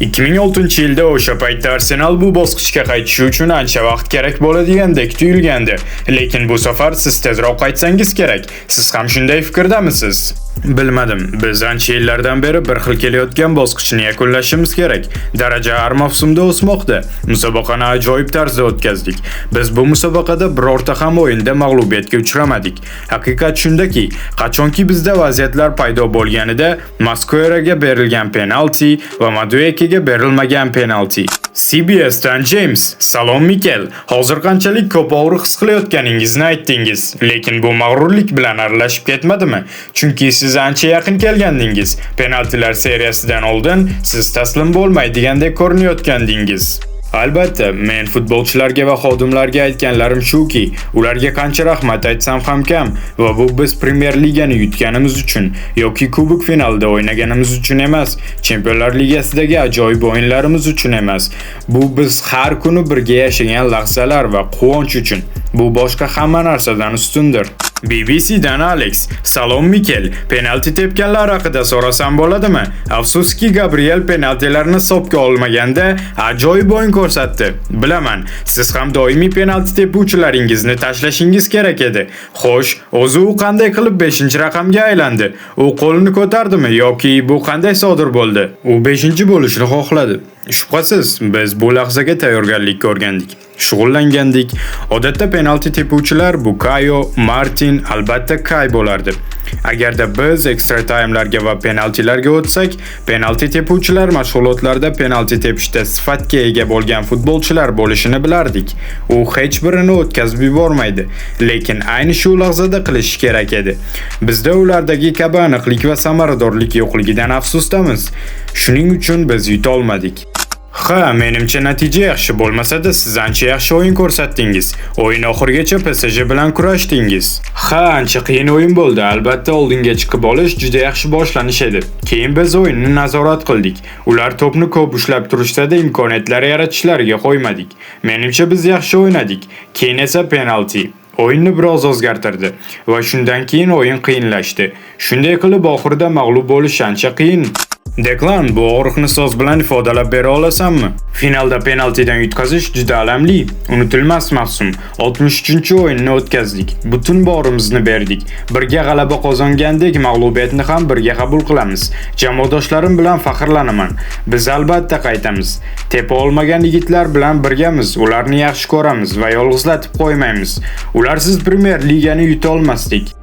2006-yilda o'sha paytda Arsenal bu bosqichga qaytishi uchun ancha vaqt kerak bo'ladigandek tuyulgandi. Lekin bu safar siz tezroq qaytsangiz kerak. Siz ham shunday fikrdamisiz? Bilmadim. Biz ancha yillardan beri bir xil kelayotgan bosqichni yakunlashimiz kerak. Daraja har mavsumda o'smoqda. Musobaqani ajoyib tarzda o'tkazdik. Biz bu musobaqada birorta ham o'yinda mag'lubiyatga uchramadik. Haqiqat shundaki, qachonki bizda vaziyatlar paydo bo'lganida Masqueraga berilgan penalti va Madueke'ga berilmagan penalti. CBS'dan James, salom Mikel. Hozir qanchalik ko'p og'riq his qilayotganingizni aytdingiz, lekin bu mag'rurlik bilan aralashib ketmadimi? Chunki siz ancha yaqin kelgandingiz. Penaltilar seriyasidan oldin siz taslim bo'lmaydigandek ko'rinayotgandingiz. Albatta, men futbolchilarga va xodimlarga aytganlarim shuki, ularga qancha rahmat aytsam ham kam va bu biz Premier Ligani yutganimiz uchun yoki Kubok finalida o'ynaganimiz uchun emas, Chempionlar Ligasidagi ajoyib o'yinlarimiz uchun emas. Bu biz har kuni birga yashagan lahzalar va quvonch uchun. Bu boshqa hamma narsadan ustundir. BBCdan Alex, salom Mikel. Penalti tepganlar haqida so'rasam bo'ladimi? Afsuski Gabriel penaltilarni hisobga olmaganda ajoyib o'yin ko'rsatdi. Bilaman, siz ham doimiy penalti tepuvchilaringizni tashlashingiz kerak edi. Xo'sh, o'zi u qanday qilib 5-raqamga aylandi? U qo'lini ko'tardimi yoki bu qanday sodir bo'ldi? U 5-bo'lishni xohladi. Shubhasiz, biz bu lahzaga tayyorgarlik ko'rgandik. Shug'ullangandik. Odatda penalti tepuvchilar Bukayo, Martin, albatta Kay bo'lardi. Agarda biz extra time'larga va penaltilarga o'tsak, penalti tepuvchilar mashg'ulotlarda penalti tepishda sifatga ega bo'lgan futbolchilar bo'lishini bilardik. U hech birini o'tkazib yubormaydi, lekin ayni shu lahzada qilish kerak edi. Bizda ulardagi kabi aniqlik va samaradorlik yo'qligidan afsusdamiz. Shuning uchun biz yuta olmadik. Ha, menimcha natija yaxshi bo'lmasa-da siz ancha yaxshi o'yin ko'rsatdingiz. O'yin oxirigacha PSG bilan kurashdingiz. Ha, ancha qiyin o'yin bo'ldi. Albatta, oldinga chiqib olish juda yaxshi boshlanish edi. Keyin biz o'yinni nazorat qildik. Ular to'pni ko'p ushlab turishsa-da imkoniyatlar yaratishlariga qo'ymadik. Menimcha biz yaxshi o'ynadik. Keyin esa penalti o'yinni biroz o'zgartirdi va shundan keyin o'yin qiyinlashdi. Shunday qilib oxirida mag'lub bo'lish ancha qiyin. Deklan, bu og'riqni so'z bilan ifodalab bera olasanmi? Finalda penaltidan yutqazish juda alamli, unutilmas mavsum. 63-o'yinni o'tkazdik. Butun borimizni berdik. Birga g'alaba qozongandek mag'lubiyatni ham birga qabul qilamiz. Jamoadoshlarim bilan faxrlanaman. Biz albatta qaytamiz. Tepa olmagan yigitlar bilan birgamiz. Ularni yaxshi ko'ramiz va yolg'izlatib qo'ymaymiz. Ularsiz Premier Ligani yuta olmasdik.